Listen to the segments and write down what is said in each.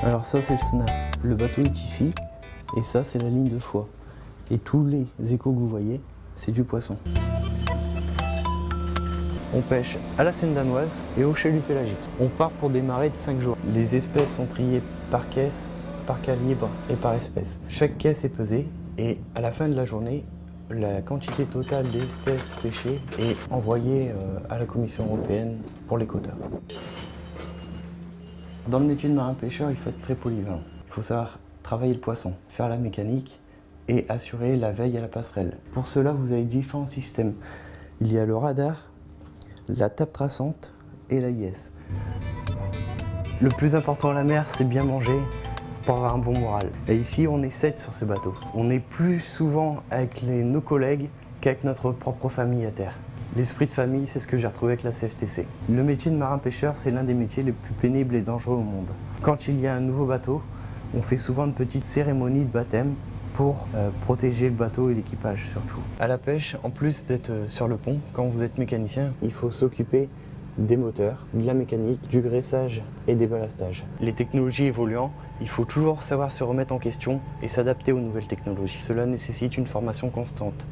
Alors ça c'est le sonar. Le bateau est ici et ça c'est la ligne de foie. Et tous les échos que vous voyez, c'est du poisson. On pêche à la Seine danoise et au chalut pélagique. On part pour des marées de 5 jours. Les espèces sont triées par caisse, par calibre et par espèce. Chaque caisse est pesée et à la fin de la journée, la quantité totale d'espèces pêchées est envoyée à la Commission européenne pour les quotas. Dans le métier de marin-pêcheur, il faut être très polyvalent. Il faut savoir travailler le poisson, faire la mécanique et assurer la veille à la passerelle. Pour cela, vous avez différents systèmes. Il y a le radar, la table traçante et l'AIS. Le plus important à la mer, c'est bien manger pour avoir un bon moral. Et ici, on est 7 sur ce bateau. On est plus souvent avec nos collègues qu'avec notre propre famille à terre. L'esprit de famille, c'est ce que j'ai retrouvé avec la CFTC. Le métier de marin-pêcheur, c'est l'un des métiers les plus pénibles et dangereux au monde. Quand il y a un nouveau bateau, on fait souvent une petite cérémonie de baptême pour protéger le bateau et l'équipage surtout. À la pêche, en plus d'être sur le pont, quand vous êtes mécanicien, il faut s'occuper des moteurs, de la mécanique, du graissage et des ballastages. Les technologies évoluant, il faut toujours savoir se remettre en question et s'adapter aux nouvelles technologies. Cela nécessite une formation constante.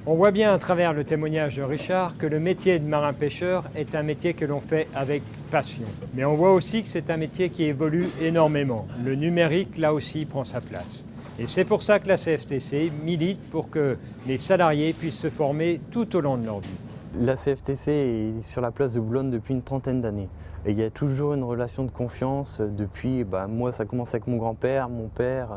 On voit bien à travers le témoignage de Richard que le métier de marin-pêcheur est un métier que l'on fait avec passion. Mais on voit aussi que c'est un métier qui évolue énormément. Le numérique, là aussi, prend sa place. Et c'est pour ça que la CFTC milite pour que les salariés puissent se former tout au long de leur vie. La CFTC est sur la place de Boulogne depuis une trentaine d'années. Et il y a toujours une relation de confiance depuis, moi ça commence avec mon grand-père, mon père.